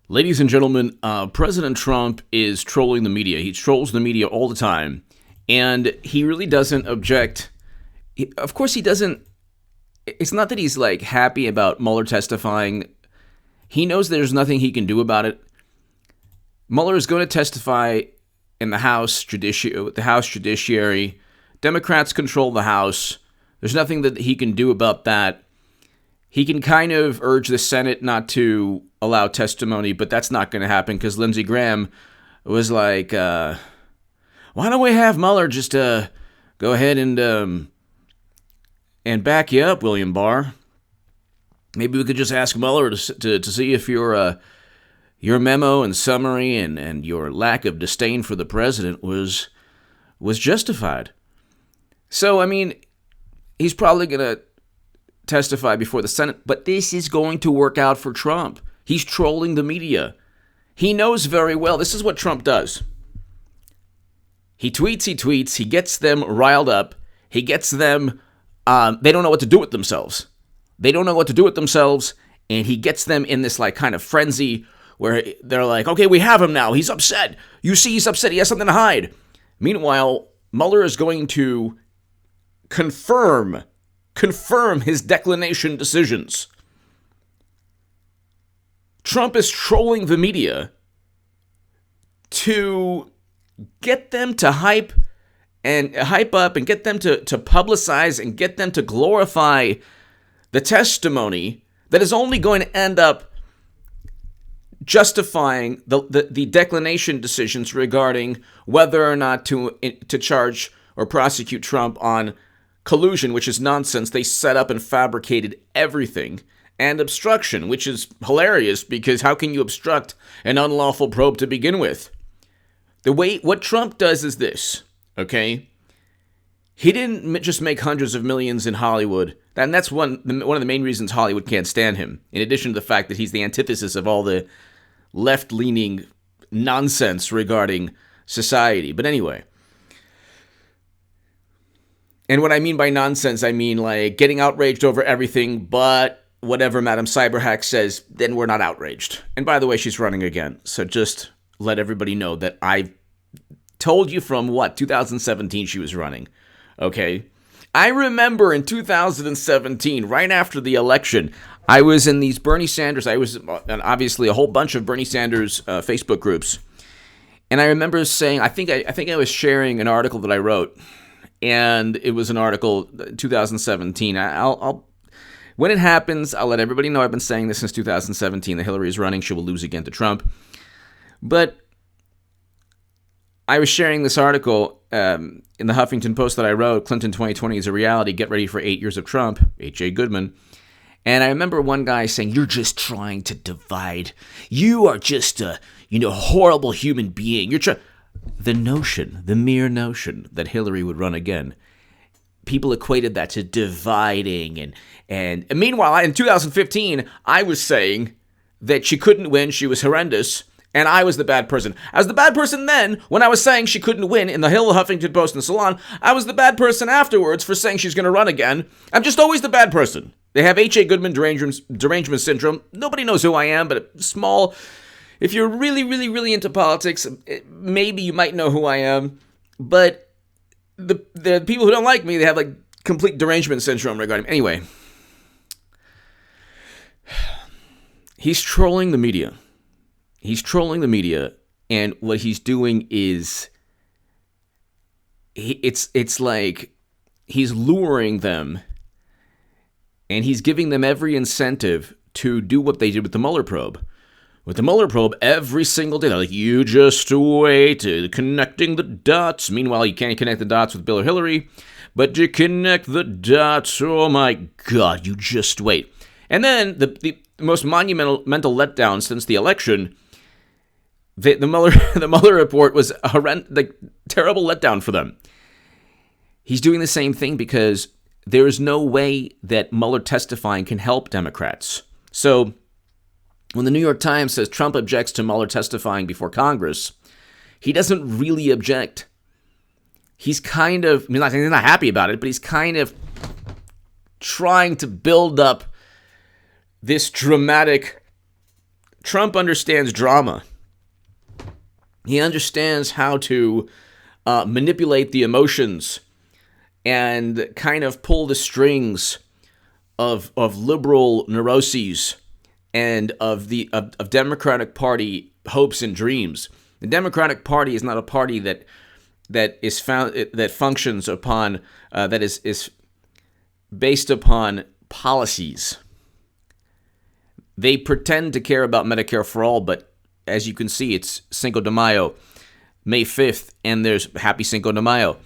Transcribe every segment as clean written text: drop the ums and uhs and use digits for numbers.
Ladies and gentlemen, President Trump is trolling the media. He trolls the media all the time, and he really doesn't object. Of course, he doesn't. It's not that he's like happy about Mueller testifying. He knows there's nothing he can do about it. Mueller is going to testify in the House Judiciary. Democrats control the House. There's nothing that he can do about that. He can kind of urge the Senate not to allow testimony, but that's not going to happen because Lindsey Graham was like, why don't we have Mueller just go ahead and back you up, William Barr? Maybe we could just ask Mueller to see if your memo and summary and your lack of disdain for the president was justified. So, I mean, he's probably going to testify before the Senate, but this is going to work out for Trump. He's trolling the media. He knows very well. This is what Trump does. He tweets, he gets them riled up, he gets them, they don't know what to do with themselves. And he gets them in this like kind of frenzy where they're like, okay, we have him now. He's upset. You see, he's upset. He has something to hide. Meanwhile, Mueller is going to confirm his declination decisions. Trump is trolling the media to get them to hype up and get them to publicize and get them to glorify the testimony that is only going to end up justifying the declination decisions regarding whether or not to charge or prosecute Trump on collusion, which is nonsense. They set up and fabricated everything, and obstruction, which is hilarious because how can you obstruct an unlawful probe to begin with? What Trump does is this, okay? He didn't just make hundreds of millions in Hollywood, and that's one of the main reasons Hollywood can't stand him, in addition to the fact that he's the antithesis of all the left-leaning nonsense regarding society. But anyway, and what I mean by nonsense, I mean like getting outraged over everything, but whatever Madam Cyberhack says, then we're not outraged. And by the way, she's running again. So just let everybody know that I told you from 2017 she was running. Okay? I remember in 2017, right after the election, I was in these Bernie Sanders, obviously a whole bunch of Bernie Sanders Facebook groups. And I remember saying, I think I was sharing an article that I wrote. And it was an article, 2017. I'll when it happens, I'll let everybody know. I've been saying this since 2017. That Hillary is running. She will lose again to Trump. But I was sharing this article in the Huffington Post that I wrote, Clinton 2020 is a reality. Get ready for 8 years of Trump, H.A. Goodman. And I remember one guy saying, you're just trying to divide. You are just a horrible human being. The mere notion that Hillary would run again, people equated that to dividing. And meanwhile, in 2015, I was saying that she couldn't win, she was horrendous, and I was the bad person. I was the bad person then when I was saying she couldn't win in the Hill, Huffington Post, and Salon. I was the bad person afterwards for saying she's going to run again. I'm just always the bad person. They have H.A. Goodman derangement syndrome. Nobody knows who I am, but small. If you're really, really, really into politics, maybe you might know who I am. But the people who don't like me, they have like complete derangement syndrome regarding me. Anyway, he's trolling the media. And what he's doing is it's like he's luring them, and he's giving them every incentive to do what they did with the Mueller probe. With the Mueller probe, every single day, they're like, you just wait, connecting the dots. Meanwhile, you can't connect the dots with Bill or Hillary, but you connect the dots. Oh my God, you just wait. And then the most monumental letdown since the election, the Mueller report was a terrible letdown for them. He's doing the same thing because there is no way that Mueller testifying can help Democrats. So when the New York Times says Trump objects to Mueller testifying before Congress, he doesn't really object. He's kind of, he's not happy about it, but he's kind of trying to build up this dramatic Trump understands drama. He understands how to manipulate the emotions and kind of pull the strings of liberal neuroses and of Democratic Party hopes and dreams. The Democratic Party is not a party that functions upon that is based upon policies. They pretend to care about Medicare for all, but as you can see, it's Cinco de Mayo, May 5th, and there's Happy Cinco de Mayo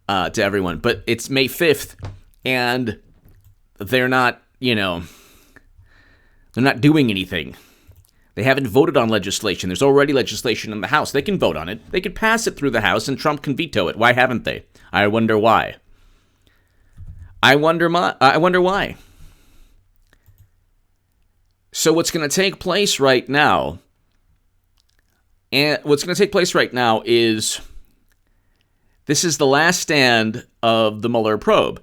to everyone. But it's May 5th, and they're not, they're not doing anything. They haven't voted on legislation. There's already legislation in the House. They can vote on it. They could pass it through the House, and Trump can veto it. Why haven't they? I wonder why. I wonder why. So what's going to take place right now, is this is the last stand of the Mueller probe.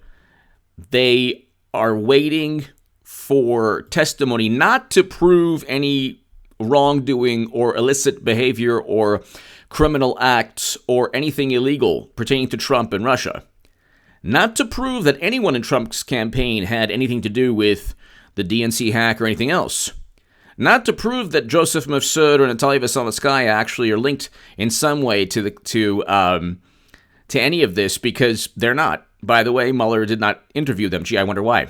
They are waiting for testimony, not to prove any wrongdoing or illicit behavior or criminal acts or anything illegal pertaining to Trump and Russia. Not to prove that anyone in Trump's campaign had anything to do with the DNC hack or anything else. Not to prove that Joseph Mifsud or Natalia Veselnitskaya actually are linked in some way to any of this, because they're not. By the way, Mueller did not interview them. Gee, I wonder why.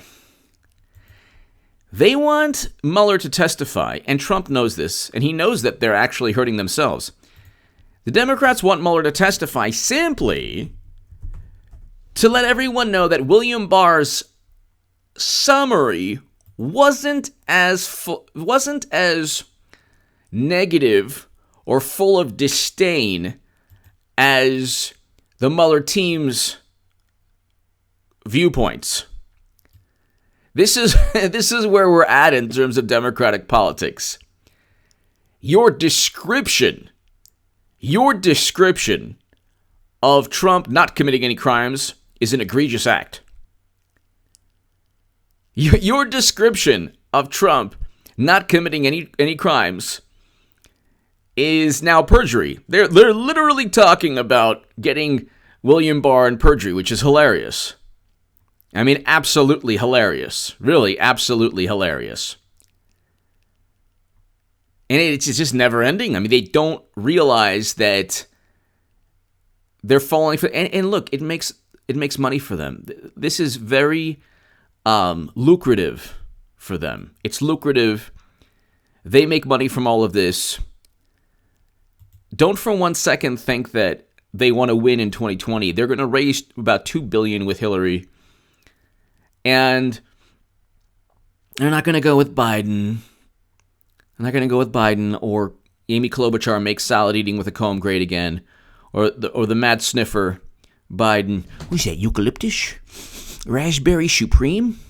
They want Mueller to testify, and Trump knows this, and he knows that they're actually hurting themselves. The Democrats want Mueller to testify simply to let everyone know that William Barr's summary wasn't as negative or full of disdain as the Mueller team's viewpoints. This is where we're at in terms of Democratic politics. Your description of Trump not committing any crimes is an egregious act. Your description of Trump not committing any crimes is now perjury. They're literally talking about getting William Barr in perjury, which is hilarious. I mean, absolutely hilarious. Really, absolutely hilarious. And it's just never ending. I mean, they don't realize that they're falling for. And look, it makes money for them. This is very lucrative for them. It's lucrative. They make money from all of this. Don't for one second think that they want to win in 2020. They're going to raise about $2 billion with Hillary. And they're not going to go with Biden. They're not going to go with Biden, or Amy Klobuchar makes salad eating with a comb great again, or the mad sniffer Biden. Who's that? Eucalyptus? Raspberry Supreme?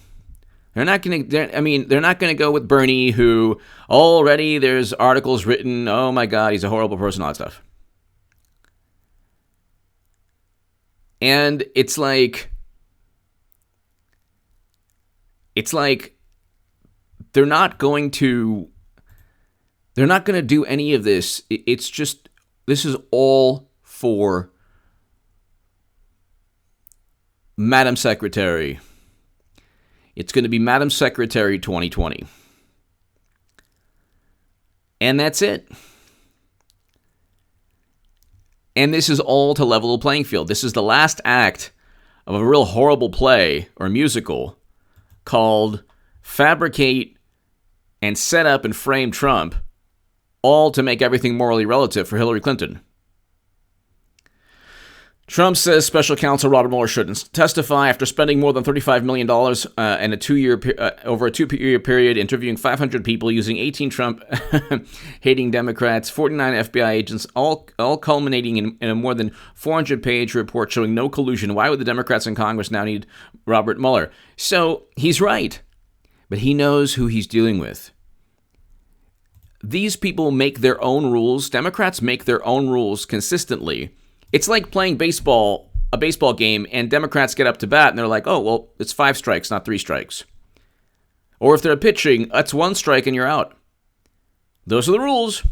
They're not going to go with Bernie, who already there's articles written, oh my God, he's a horrible person, all that stuff. And it's like they're not going to do any of this. It's just, this is all for Madam Secretary. It's going to be Madam Secretary 2020. And that's it. And this is all to level the playing field. This is the last act of a real horrible play or musical called Fabricate and Set Up and Frame Trump, all to make everything morally relative for Hillary Clinton. Trump says special counsel Robert Mueller shouldn't testify after spending more than $35 million over a 2-year period interviewing 500 people using 18 Trump-hating Democrats, 49 FBI agents, all culminating in a more than 400-page report showing no collusion. Why would the Democrats in Congress now need Robert Mueller? So he's right, but he knows who he's dealing with. These people make their own rules. Democrats make their own rules consistently. It's like playing a baseball game, and Democrats get up to bat, and they're like, oh, well, it's 5 strikes, not 3 strikes. Or if they're pitching, that's 1 strike and you're out. Those are the rules.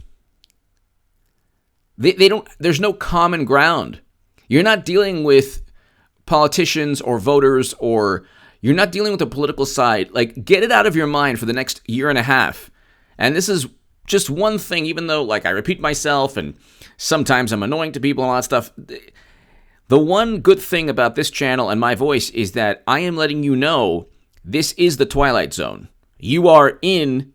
They don't. There's no common ground. You're not dealing with politicians or voters, or you're not dealing with the political side. Like, get it out of your mind for the next year and a half. And this is just one thing, even though, like, I repeat myself and sometimes I'm annoying to people and all that stuff. The one good thing about this channel and my voice is that I am letting you know this is the Twilight Zone. You are in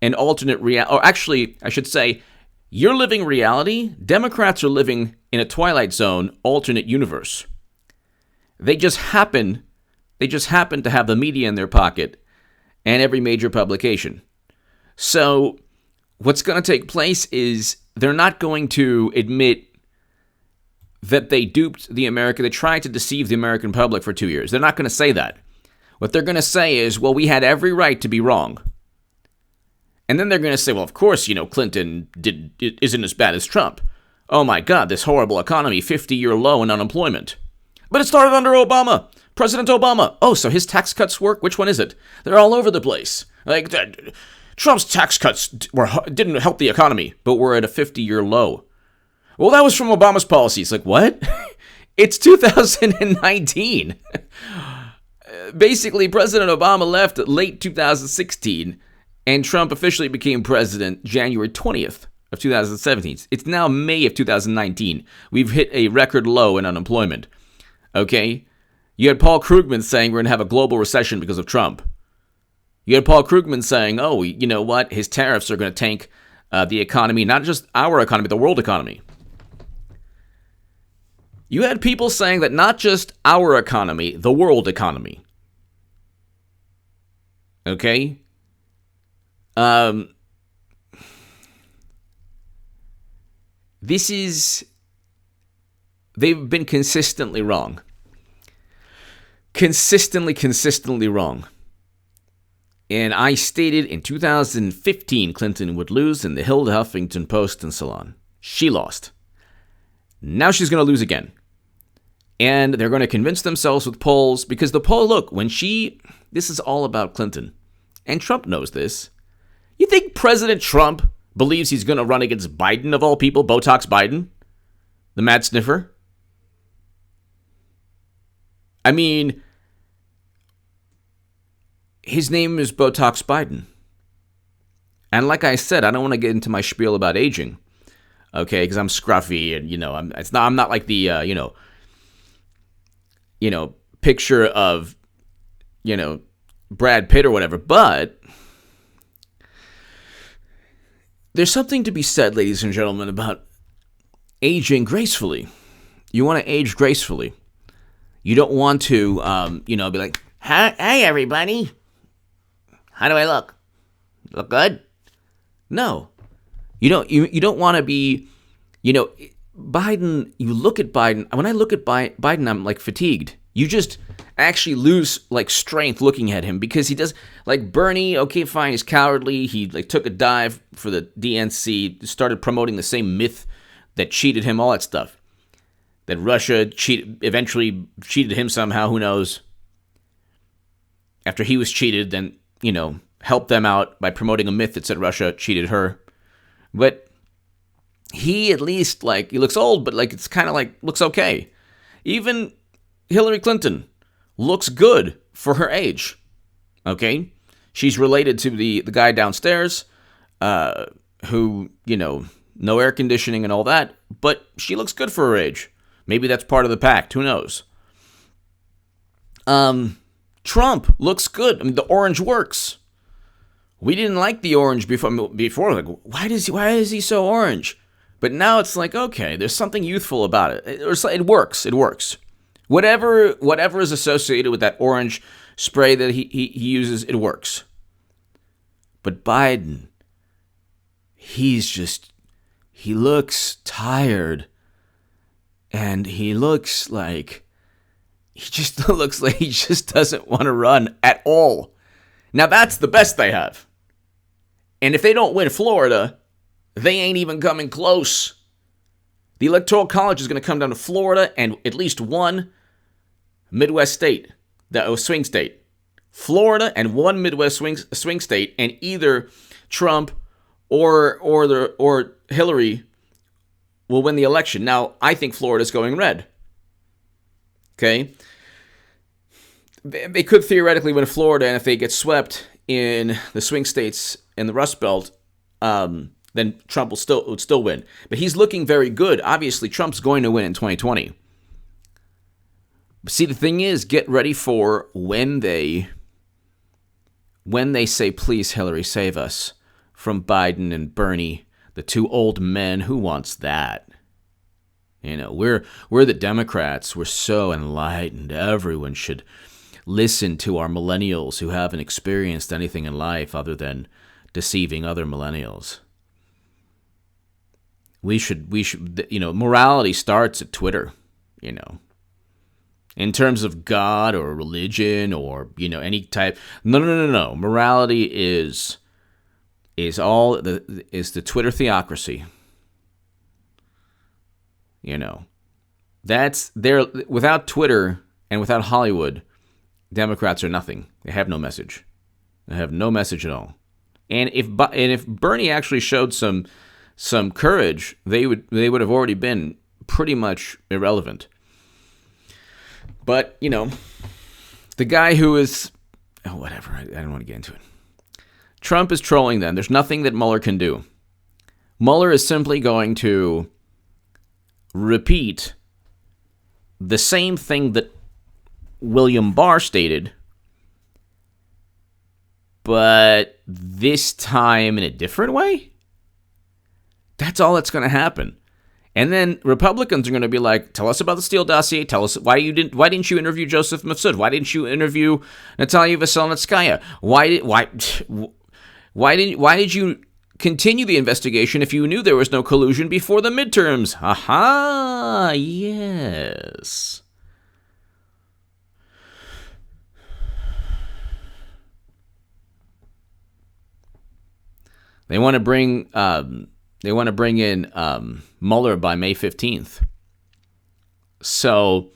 an alternate reality. Or actually, I should say, you're living reality. Democrats are living in a Twilight Zone alternate universe. They just happen to have the media in their pocket and every major publication. So what's going to take place is they're not going to admit that they duped the American, they tried to deceive the American public for 2 years. They're not going to say that. What they're going to say is, well, we had every right to be wrong. And then they're going to say, well, of course, Clinton isn't as bad as Trump. Oh my God, this horrible economy, 50-year low in unemployment. But it started under Obama, President Obama. Oh, so his tax cuts work? Which one is it? They're all over the place. Like, Trump's tax cuts didn't help the economy, but we're at a 50-year low. Well, that was from Obama's policies. Like, what? It's 2019. Basically, President Obama left late 2016, and Trump officially became president January 20th of 2017. It's now May of 2019. We've hit a record low in unemployment. Okay? You had Paul Krugman saying we're going to have a global recession because of Trump. You had Paul Krugman saying, oh, you know what? His tariffs are going to tank the economy, not just our economy, the world economy. You had people saying that not just our economy, the world economy. Okay? They've been consistently wrong. Consistently wrong. And I stated in 2015 Clinton would lose in the Hilda Huffington Post and Salon. She lost. Now she's going to lose again. And they're going to convince themselves with polls, because the poll, look, this is all about Clinton. And Trump knows this. You think President Trump believes he's going to run against Biden, of all people, Botox Biden? The mad sniffer? I mean, his name is Botox Biden. And like I said, I don't want to get into my spiel about aging. Okay, because I'm scruffy and, I'm not like the, picture of, Brad Pitt or whatever. But there's something to be said, ladies and gentlemen, about aging gracefully. You want to age gracefully. You don't want to, be like, hey, everybody. How do I look? Look good? No. You don't want to be, Biden, you look at Biden. When I look at Biden, I'm like fatigued. You just actually lose like strength looking at him, because he does, like Bernie, okay, fine, he's cowardly. He like took a dive for the DNC, started promoting the same myth that cheated him, all that stuff. That Russia eventually cheated him somehow, who knows. After he was cheated, then, helped them out by promoting a myth that said Russia cheated her. But he at least, he looks old, but it's kind of looks okay. Even Hillary Clinton looks good for her age. Okay? She's related to the guy downstairs, who, no air conditioning and all that, but she looks good for her age. Maybe that's part of the pact. Who knows? Trump looks good. I mean, the orange works. We didn't like the orange before. Like, why is he so orange? But now it's like, okay, there's something youthful about it. It works. It works. Whatever is associated with that orange spray that he uses, it works. But Biden, he looks tired. And he looks like he just doesn't want to run at all. Now that's the best they have. And if they don't win Florida, they ain't even coming close. The Electoral College is going to come down to Florida and at least one Midwest state, the swing state. Florida and one Midwest swing state, and either Trump or Hillary will win the election. Now, I think Florida's going red. Okay? They could theoretically win Florida, and if they get swept in the swing states in the Rust Belt, then Trump would still win. But he's looking very good. Obviously, Trump's going to win in 2020. But see, the thing is, get ready for when they say, please, Hillary, save us from Biden and Bernie, the two old men. Who wants that? You know, we're the Democrats. We're so enlightened. Everyone should listen to our millennials who haven't experienced anything in life other than deceiving other millennials. We should, morality starts at Twitter, in terms of God or religion or, any type. No. Morality is the Twitter theocracy. That's there. Without Twitter and without Hollywood, Democrats are nothing. They have no message. They have no message at all. And if Bernie actually showed some courage, they would have already been pretty much irrelevant. But the guy who is whatever. I don't want to get into it. Trump is trolling them. There's nothing that Mueller can do. Mueller is simply going to repeat the same thing that William Barr stated, but this time in a different way. That's all that's going to happen. And then Republicans are going to be like, tell us about the Steele dossier. Tell us why didn't you interview Joseph Mifsud? Why didn't you interview Natalia Veselnitskaya? Why did you continue the investigation if you knew there was no collusion before the midterms? Aha, yes. They want to bring in Mueller by May 15th. So,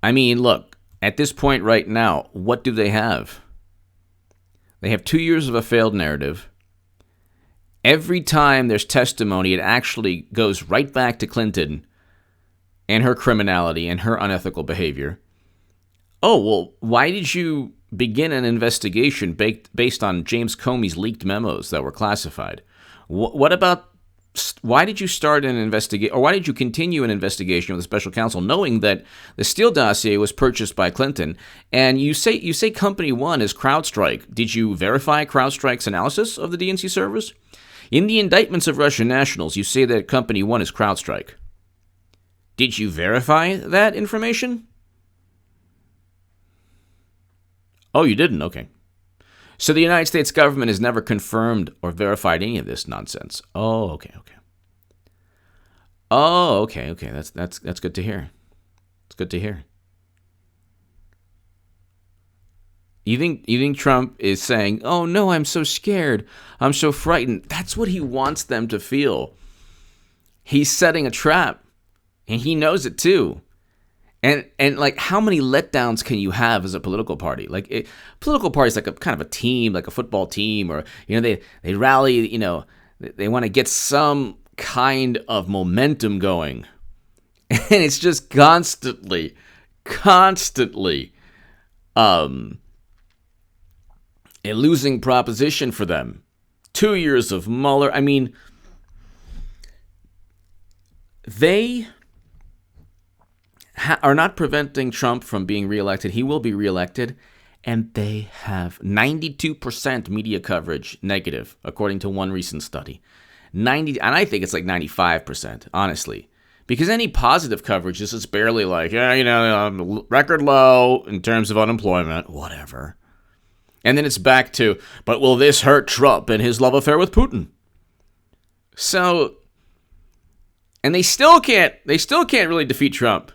I mean, look, at this point right now, what do they have? They have 2 years of a failed narrative. Every time there's testimony, it actually goes right back to Clinton and her criminality and her unethical behavior. Oh, well, why did you begin an investigation based on James Comey's leaked memos that were classified? What about, why did you start an investigation, or why did you continue an investigation with a special counsel knowing that the Steele dossier was purchased by Clinton? And you say Company One is CrowdStrike. Did you verify CrowdStrike's analysis of the DNC servers? In the indictments of Russian nationals, you say that Company One is CrowdStrike. Did you verify that information? Oh, you didn't? Okay. So the United States government has never confirmed or verified any of this nonsense. Oh, okay. Oh, okay. That's good to hear. It's good to hear. You think Trump is saying, "Oh no, I'm so scared. I'm so frightened." That's what he wants them to feel. He's setting a trap, and he knows it too. And like, how many letdowns can you have as a political party? Like, political party is like a kind of a team, like a football team, or they rally. They want to get some kind of momentum going, and it's just constantly, a losing proposition for them. 2 years of Mueller. I mean, they are not preventing Trump from being reelected. He will be reelected, and they have 92% media coverage negative, according to one recent study. And I think it's like 95%, honestly, because any positive coverage is just barely like, record low in terms of unemployment, whatever. And then it's back to, but will this hurt Trump and his love affair with Putin? So, and they still can't really defeat Trump.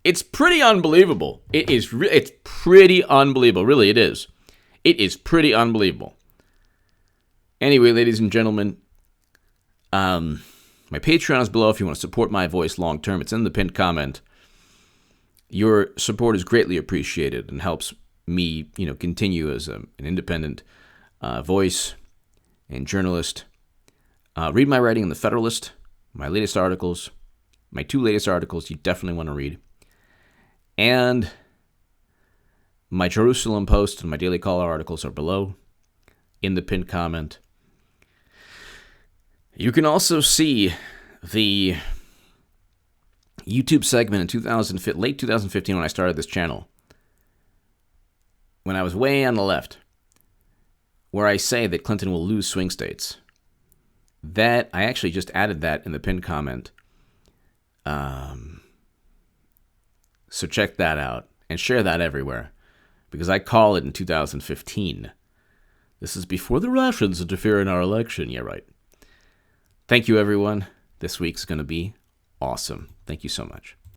It's pretty unbelievable. It's pretty unbelievable. Really, it is. It is pretty unbelievable. Anyway, ladies and gentlemen, my Patreon is below if you want to support my voice long term. It's in the pinned comment. Your support is greatly appreciated and helps me, continue as an independent voice and journalist. Read my writing in the Federalist, my latest articles, my 2 latest articles you definitely want to read, and my Jerusalem Post and my Daily Caller articles are below in the pinned comment. You can also see the YouTube segment in late 2015 when I started this channel, when I was way on the left, where I say that Clinton will lose swing states. That I actually just added that in the pinned comment. So check that out and share that everywhere, because I call it in 2015. This is before the Russians interfere in our election. Yeah, right. Thank you, everyone. This week's going to be awesome. Thank you so much.